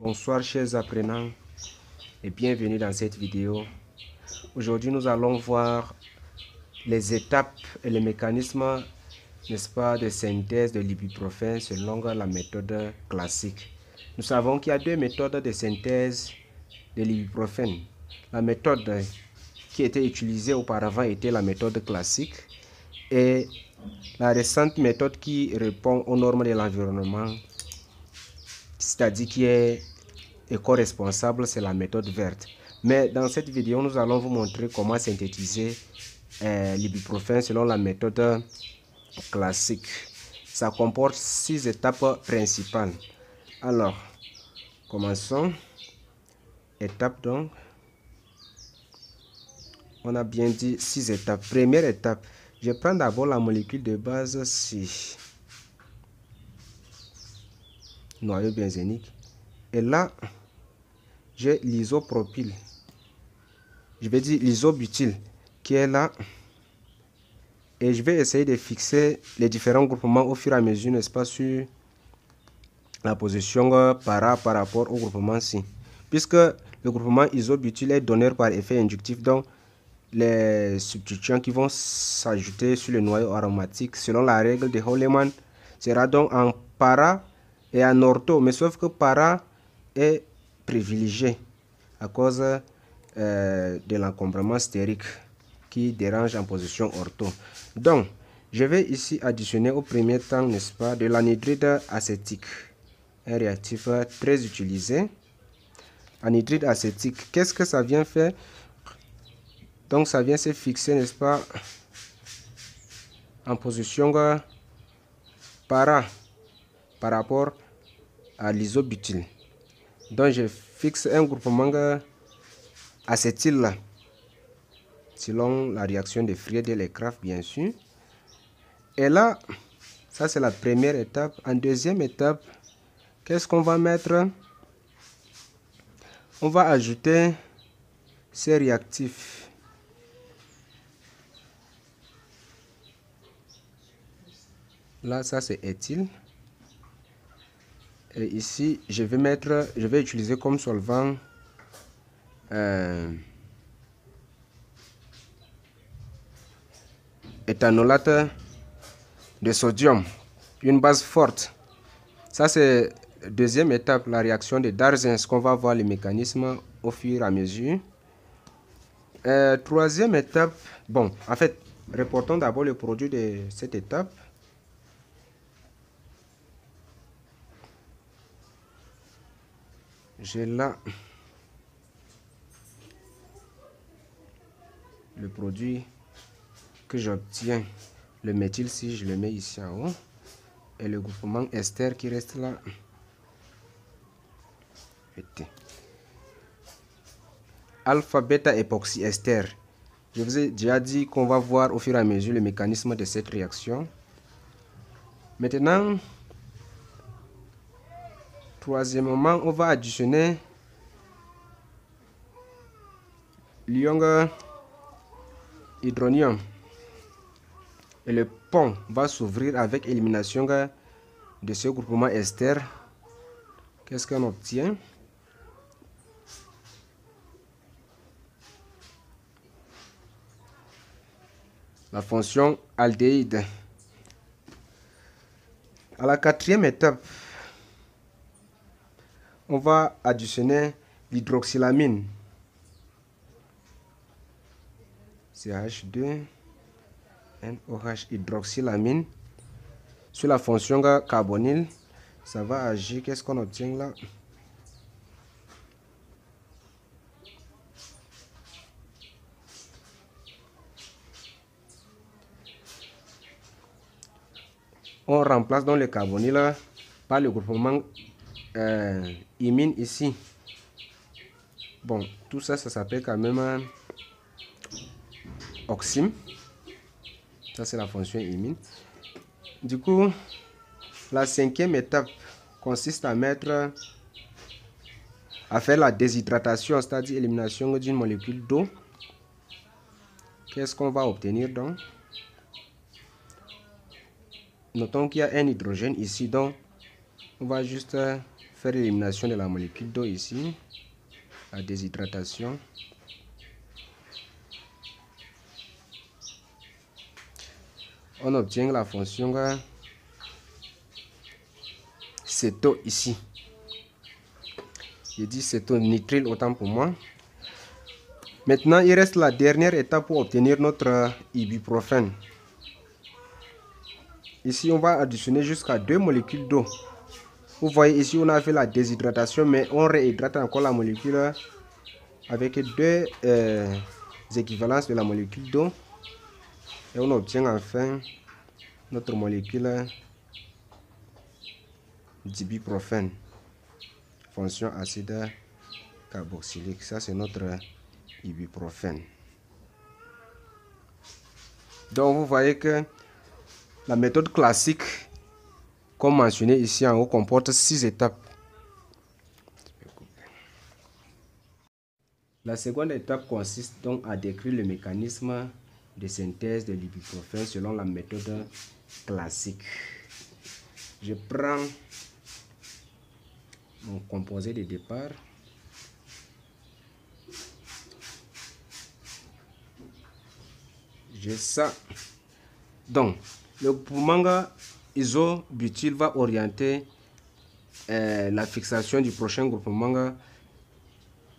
Bonsoir chers apprenants et bienvenue dans cette vidéo. Aujourd'hui nous allons voir les étapes et les mécanismes, n'est-ce pas, de synthèse de l'ibuprofène selon la méthode classique. Nous savons qu'il y a deux méthodes de synthèse de l'ibuprofène. La méthode qui était utilisée auparavant était la méthode classique et la récente méthode qui répond aux normes de l'environnement, c'est-à-dire qui est éco-responsable, c'est la méthode verte. Mais dans cette vidéo, nous allons vous montrer comment synthétiser l'ibuprofène selon la méthode classique. Ça comporte 6 étapes principales. Alors, commençons. Étape donc. On a bien dit 6 étapes. Première étape, je prends d'abord la molécule de base C, noyau benzénique. Et là, j'ai l'isopropyl. Je vais dire l'isobutyle qui est là. Et je vais essayer de fixer les différents groupements au fur et à mesure, n'est-ce pas, sur la position par rapport au groupement C. Puisque le groupement isobutyle est donneur par effet inductif, donc les substituants qui vont s'ajouter sur le noyau aromatique selon la règle de Hahnemann sera donc en para et en ortho, mais sauf que para est privilégié à cause de l'encombrement stérique qui dérange en position ortho. Donc, je vais ici additionner au premier temps, n'est-ce pas, de l'anhydride acétique, un réactif très utilisé. Anhydride acétique, qu'est-ce que ça vient faire? Donc, ça vient se fixer, n'est-ce pas, en position par rapport à l'isobutyle. Donc, je fixe un groupement acétyl selon la réaction de Friedel-Crafts, bien sûr. Et là, ça c'est la première étape. En deuxième étape, qu'est-ce qu'on va mettre? On va ajouter ces réactifs. Là, ça c'est éthyle. Et ici, je vais utiliser comme solvant éthanolate de sodium, une base forte. Ça c'est la deuxième étape, la réaction de Darzyns, qu'on va voir les mécanismes au fur et à mesure. Troisième étape, bon, en fait, reportons d'abord le produit de cette étape. J'ai là le produit que j'obtiens, le méthyle, si je le mets ici en haut, et le groupement ester qui reste là. Alpha bêta époxy ester. Je vous ai déjà dit qu'on va voir au fur et à mesure le mécanisme de cette réaction. Maintenant, troisièmement, on va additionner l'ion hydronium. Et le pont va s'ouvrir avec élimination de ce groupement ester. Qu'est-ce qu'on obtient? La fonction aldéhyde. À la quatrième étape, on va additionner l'hydroxylamine. CH2 NOH hydroxylamine. Sur la fonction carbonyle, ça va agir. Qu'est-ce qu'on obtient là? On remplace donc le carbonyle par le groupement imine ici. Bon, tout ça, ça s'appelle quand même oxyme. Ça, c'est la fonction imine. Du coup, la cinquième étape consiste à faire la déshydratation, c'est-à-dire élimination d'une molécule d'eau. Qu'est-ce qu'on va obtenir donc? Notons qu'il y a un hydrogène ici, donc on va juste faire l'élimination de la molécule d'eau ici, la déshydratation. On obtient la fonction céto ici. J'ai dit cétonitrile autant pour moi. Maintenant, il reste la dernière étape pour obtenir notre ibuprofène. Ici, on va additionner jusqu'à 2 molécules d'eau. Vous voyez ici, on a fait la déshydratation, mais on réhydrate encore la molécule avec 2 équivalences de la molécule d'eau. Et on obtient enfin notre molécule d'ibuprofène, fonction acide carboxylique. Ça, c'est notre ibuprofène. Donc, vous voyez que la méthode classique, comme mentionné ici en haut, comporte 6 étapes. La seconde étape consiste donc à décrire le mécanisme de synthèse de l'ibuprofène selon la méthode classique. Je prends mon composé de départ. J'ai ça. Donc, le groupement isobutyle va orienter la fixation du prochain groupement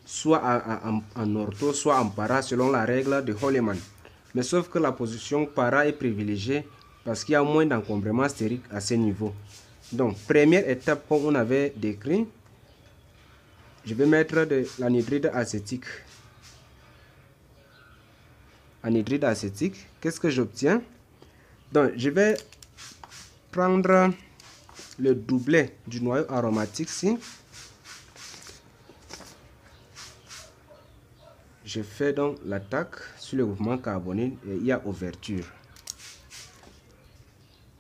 soit en ortho, soit en para, selon la règle de Holleman. Mais sauf que la position para est privilégiée parce qu'il y a moins d'encombrement stérique à ce niveau. Donc, première étape, comme on avait décrit, je vais mettre de l'anhydride acétique. Anhydride acétique, qu'est-ce que j'obtiens? Donc, je vais prendre le doublet du noyau aromatique ici. Je fais donc l'attaque sur le groupement carbonyle et il y a ouverture.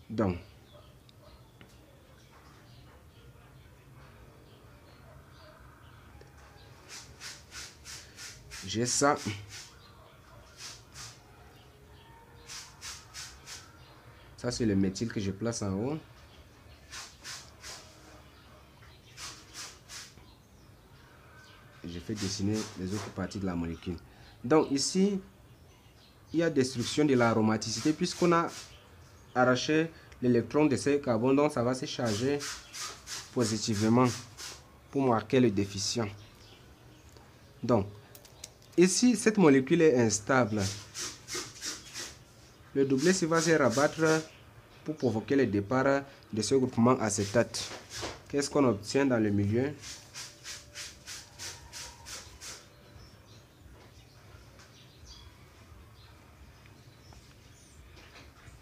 Donc, j'ai ça. Ça, c'est le méthyle que je place en haut. Je fais dessiner les autres parties de la molécule. Donc ici, il y a destruction de l'aromaticité puisqu'on a arraché l'électron de ce carbone. Donc ça va se charger positivement pour marquer le déficient. Donc ici, cette molécule est instable. Le doublet va se rabattre pour provoquer le départ de ce groupement acétate. Qu'est-ce qu'on obtient dans le milieu?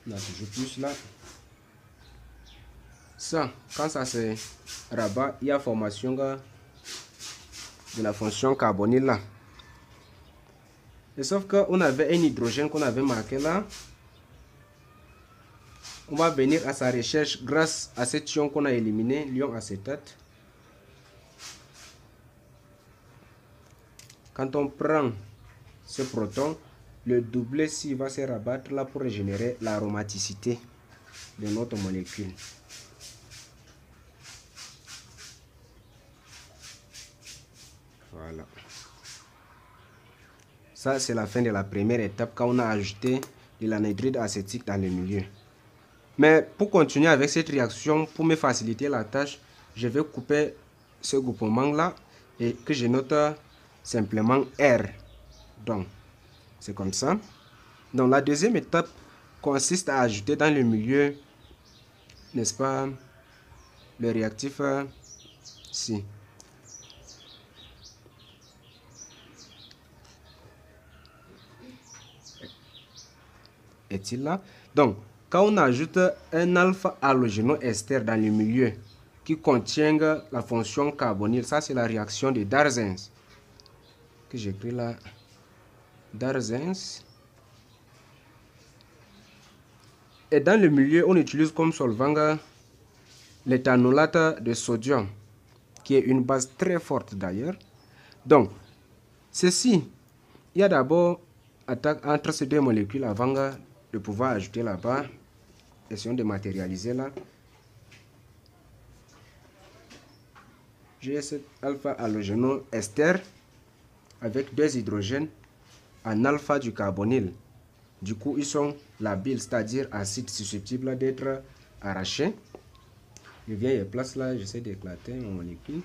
On a toujours plus là. Ça, quand ça se rabat, il y a formation de la fonction carbonyle là. Et sauf qu'on avait un hydrogène qu'on avait marqué là. On va venir à sa recherche grâce à cet ion qu'on a éliminé, l'ion acétate. Quand on prend ce proton, le doublet ici va se rabattre là pour régénérer l'aromaticité de notre molécule. Voilà. Ça, c'est la fin de la première étape quand on a ajouté de l'anhydride acétique dans le milieu. Mais pour continuer avec cette réaction, pour me faciliter la tâche, je vais couper ce groupement là et que je note simplement R. Donc, c'est comme ça. Donc, la deuxième étape consiste à ajouter dans le milieu, n'est-ce pas, le réactif ici. Est-il là? Donc, quand on ajoute un alpha-halogénoester dans le milieu qui contient la fonction carbonyle, ça c'est la réaction de Darzens, que j'écris là, Darzens. Et dans le milieu, on utilise comme solvant l'éthanolate de sodium, qui est une base très forte d'ailleurs. Donc, ceci, il y a d'abord attaque entre ces deux molécules avant de pouvoir ajouter là-bas. Essayons de matérialiser là. j'ai cet alpha halogénoester avec 2 hydrogènes en alpha du carbonyle. Du coup, ils sont labiles, c'est-à-dire acides susceptibles d'être arrachés. Je viens et place là, j'essaie d'éclater mon molécule.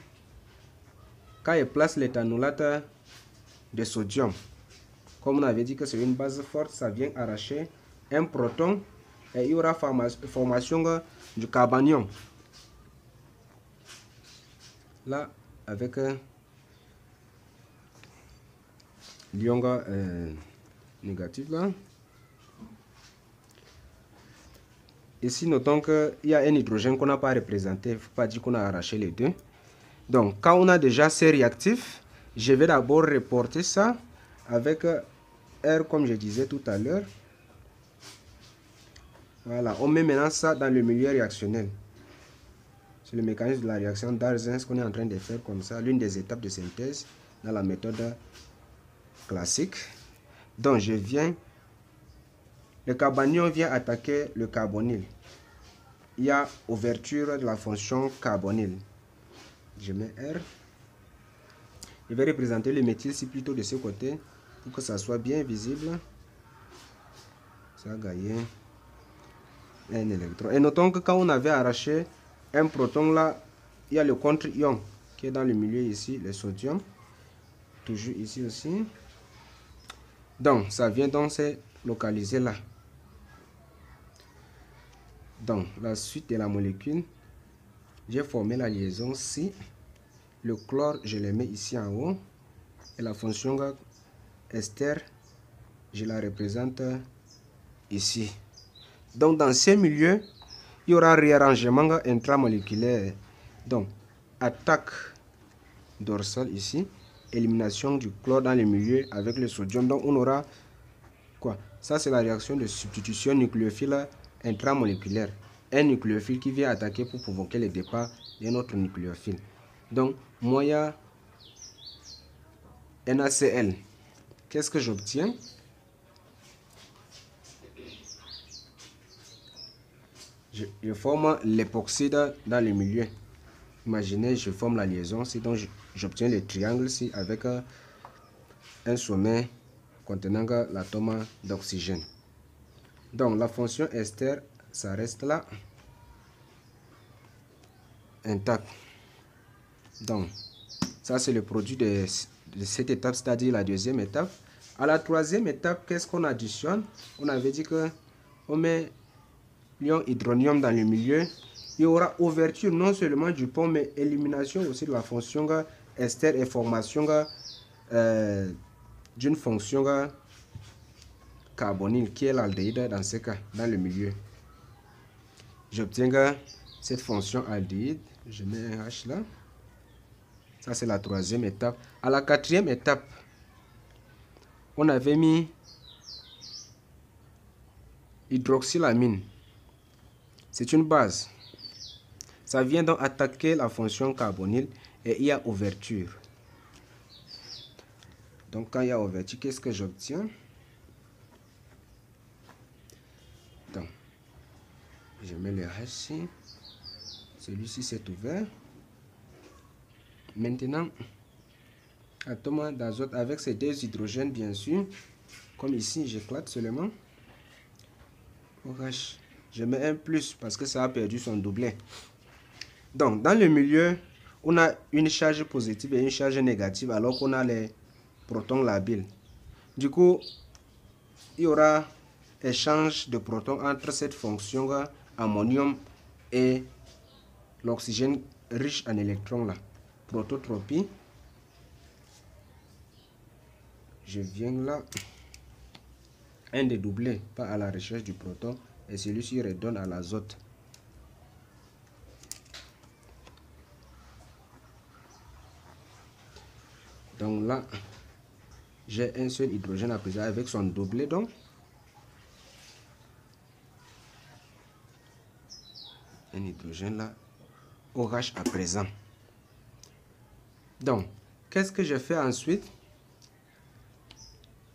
Quand je place l'éthanolate de sodium, comme on avait dit que c'est une base forte, ça vient arracher un proton et il y aura formation du carbanium. Là, avec l'ion négatif là. Ici, notons qu'il y a un hydrogène qu'on n'a pas représenté. Il ne faut pas dire qu'on a arraché les deux. Donc, quand on a déjà ces réactifs, je vais d'abord reporter ça avec R, comme je disais tout à l'heure. Voilà, on met maintenant ça dans le milieu réactionnel. C'est le mécanisme de la réaction d'Arzens qu'on est en train de faire comme ça, l'une des étapes de synthèse dans la méthode classique. Donc, le carbanium vient attaquer le carbonyle. Il y a ouverture de la fonction carbonyle. Je mets R. Je vais représenter le méthyle ici plutôt de ce côté pour que ça soit bien visible. Ça a gagné un électron. Et notons que quand on avait arraché un proton là, il y a le contre-ion qui est dans le milieu ici, le sodium. Toujours ici aussi. Donc, ça vient donc se localiser là. Donc, la suite de la molécule, j'ai formé la liaison C. Le chlore, je le mets ici en haut. Et la fonction ester, je la représente ici. Donc, dans ces milieux, il y aura réarrangement intramoléculaire. Donc, attaque dorsale ici. Élimination du chlore dans le milieu avec le sodium. Donc, on aura quoi? Ça, c'est la réaction de substitution nucléophile intramoléculaire. Un nucléophile qui vient attaquer pour provoquer le départ d'un autre nucléophile. Donc, moi, il y a NaCl. Qu'est-ce que j'obtiens? Je forme l'époxyde dans le milieu. Imaginez, je forme la liaison ici, donc j'obtiens le triangle ici avec un sommet contenant l'atome d'oxygène. Donc, la fonction ester, ça reste là, intact. Donc, ça c'est le produit de cette étape, c'est-à-dire la deuxième étape. À la troisième étape, qu'est-ce qu'on additionne? On avait dit que on met l'ion hydronium dans le milieu. Il y aura ouverture non seulement du pont, mais élimination aussi de la fonction ester et formation d'une fonction carbonyle qui est l'aldéhyde dans ce cas, dans le milieu. J'obtiens cette fonction aldéhyde. Je mets un H là. Ça, c'est la troisième étape. À la quatrième étape, on avait mis hydroxylamine. C'est une base. Ça vient donc attaquer la fonction carbonyle et il y a ouverture. Donc, quand il y a ouverture, qu'est-ce que j'obtiens? Donc, je mets le H ici. Celui-ci s'est ouvert. Maintenant, atome d'azote avec ces deux hydrogènes, bien sûr. Comme ici, j'éclate seulement. OH. Je mets un plus parce que ça a perdu son doublet. Donc, dans le milieu, on a une charge positive et une charge négative alors qu'on a les protons labiles. Du coup, il y aura échange de protons entre cette fonction ammonium et l'oxygène riche en électrons là. Prototropie. Je viens là. Un des doublés part à la recherche du proton et celui-ci redonne à l'azote. Donc là, j'ai un seul hydrogène à présent avec son doublet donc. Un hydrogène là, OH à présent. Donc, qu'est-ce que je fais ensuite?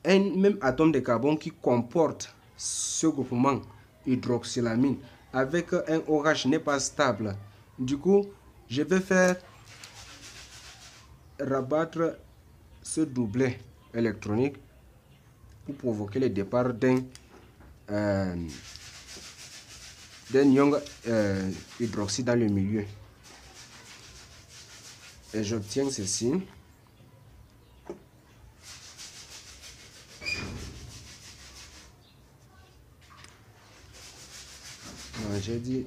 Un même atome de carbone qui comporte ce groupement hydroxylamine avec un OH n'est pas stable. Du coup, je vais faire rabattre ce doublet électronique pour provoquer le départ d'un ion hydroxyde dans le milieu. Et j'obtiens ceci. J'ai dit,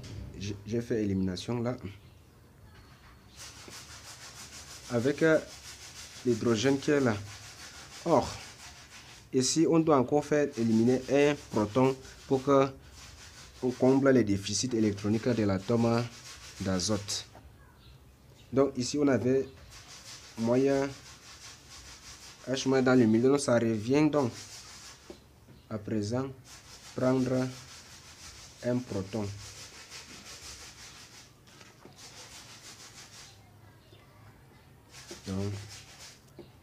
j'ai fait élimination là. Avec l'hydrogène qui est là. Or, ici, on doit encore faire éliminer un proton pour que on comble les déficits électroniques de l'atome d'azote. Donc ici, on avait moyen H- dans le milieu. Donc ça revient donc à présent prendre un proton. Donc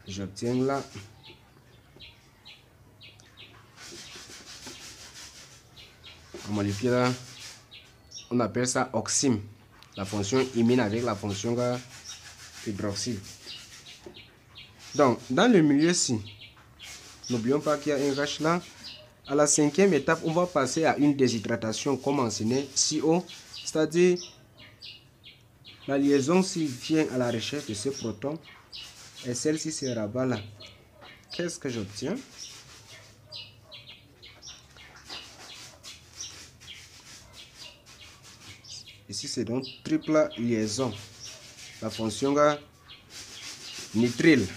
j'obtiens là la molécule, on appelle ça oxyme, la fonction imine avec la fonction hydroxyle. Donc dans le milieu-ci, n'oublions pas qu'il y a un H là. À la 5e étape, on va passer à une déshydratation comme mentionné CO, c'est-à-dire la liaison s'il vient à la recherche de ce proton et celle-ci se rabat là. Qu'est-ce que j'obtiens? Ici, c'est donc triple liaison. La fonction nitrile.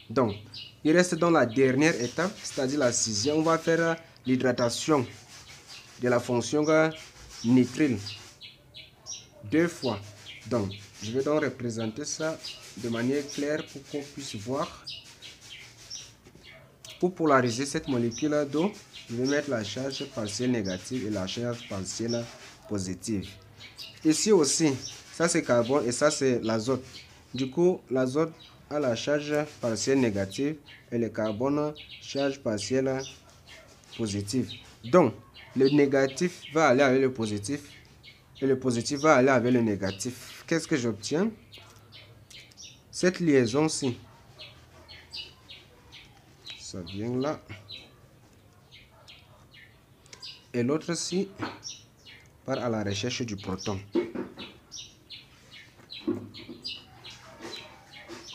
Donc, il reste dans la dernière étape, c'est-à-dire la 6e. On va faire l'hydratation de la fonction nitrile 2 fois. Donc, je vais donc représenter ça de manière claire pour qu'on puisse voir. Pour polariser cette molécule d'eau, je vais mettre la charge partielle négative et la charge partielle positive. Ici aussi, ça c'est carbone et ça c'est l'azote. Du coup, l'azote a la charge partielle négative et le carbone charge partielle positive. Donc, le négatif va aller avec le positif et le positif va aller avec le négatif. Qu'est-ce que j'obtiens? Cette liaison-ci, ça vient là. Et l'autre-ci part à la recherche du proton.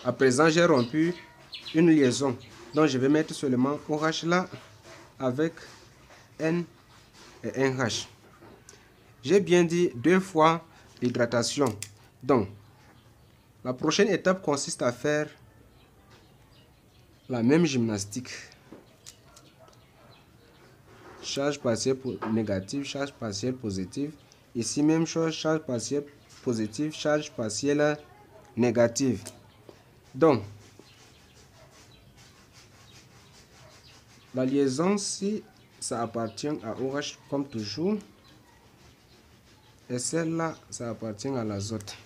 À présent, j'ai rompu une liaison. Donc, je vais mettre seulement OH là avec N et NH. J'ai bien dit 2 fois l'hydratation. Donc, la prochaine étape consiste à faire la même gymnastique. Charge partielle négative, charge partielle positive. Ici, même chose, charge partielle positive, charge partielle négative. Donc, la liaison, si ça appartient à OH comme toujours, et celle-là, ça appartient à l'azote.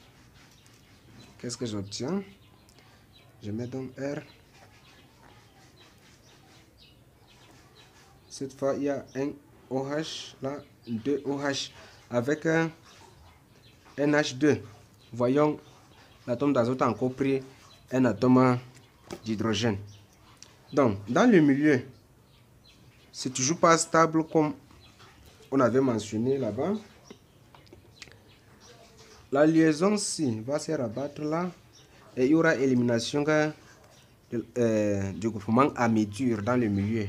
Qu'est-ce que j'obtiens? Je mets donc R. Cette fois, il y a un OH, là, 2 OH, avec un NH2. Voyons, l'atome d'azote a encore pris un atome d'hydrogène. Donc, dans le milieu, c'est toujours pas stable comme on avait mentionné là-bas. La liaison-ci va se rabattre là et il y aura élimination du groupement amidure dans le milieu.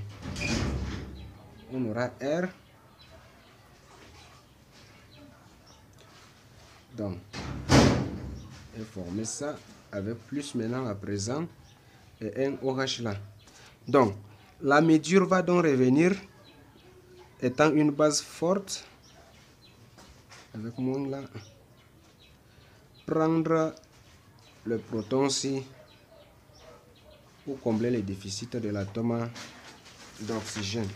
On aura R. Donc, et former ça avec plus maintenant à présent et un OH là. Donc, l'amidure va donc revenir étant une base forte avec mon là. Prendre le proton-ci pour combler les déficits de l'atome d'oxygène.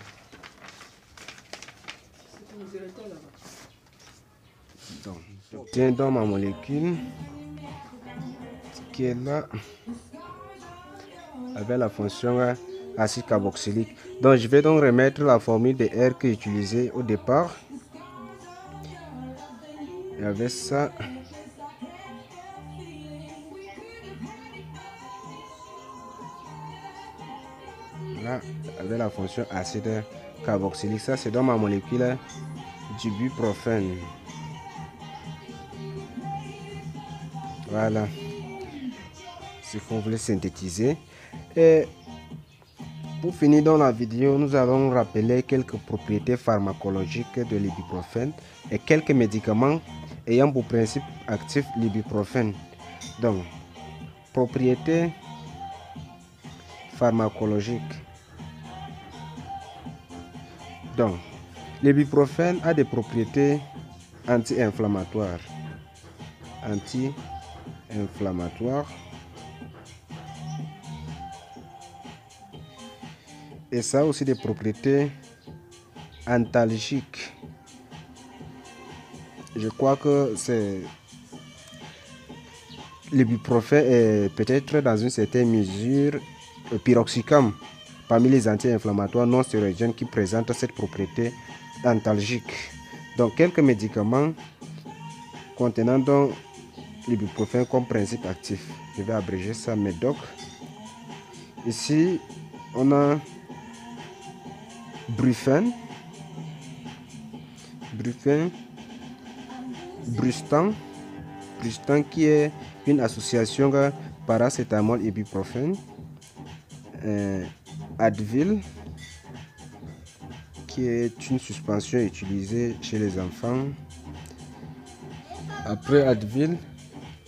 Donc, j'obtiens dans ma molécule qui est là avec la fonction acide carboxylique. Donc, je vais donc remettre la formule de R que j'ai utilisée au départ. Et avec ça, Là, avec la fonction acide carboxylique, ça c'est dans ma molécule d'ibuprofène. Voilà ce qu'on voulait synthétiser. Et pour finir dans la vidéo, nous allons rappeler quelques propriétés pharmacologiques de l'ibuprofène et quelques médicaments ayant pour principe actif l'ibuprofène. Donc, propriétés pharmacologiques. Donc, l'ibuprofène a des propriétés anti-inflammatoires. Et ça a aussi des propriétés antalgiques. Je crois que c'est l'ibuprofène est peut-être dans une certaine mesure le piroxicam parmi les anti-inflammatoires non stéroïdiens qui présentent cette propriété antalgique. Donc quelques médicaments contenant donc l'ibuprofène comme principe actif. Je vais abréger ça, médoc. Ici on a Brufen, Brustan qui est une association paracétamol ibuprofène, Advil qui est une suspension utilisée chez les enfants. Après Advil,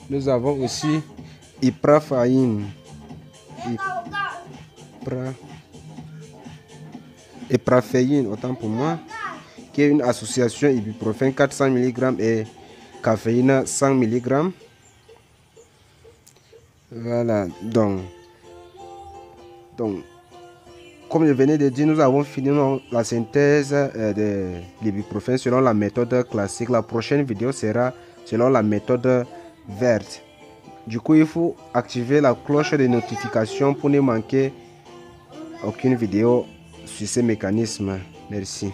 nous avons aussi Iprafaïne, autant pour moi, qui est une association ibuprofène 400 mg et caféine 100 mg. Voilà, donc comme je venais de dire, nous avons fini la synthèse de l'ibuprofène selon la méthode classique. La prochaine vidéo sera selon la méthode verte. Du coup, il faut activer la cloche de notification pour ne manquer aucune vidéo sur ces mécanismes. Merci.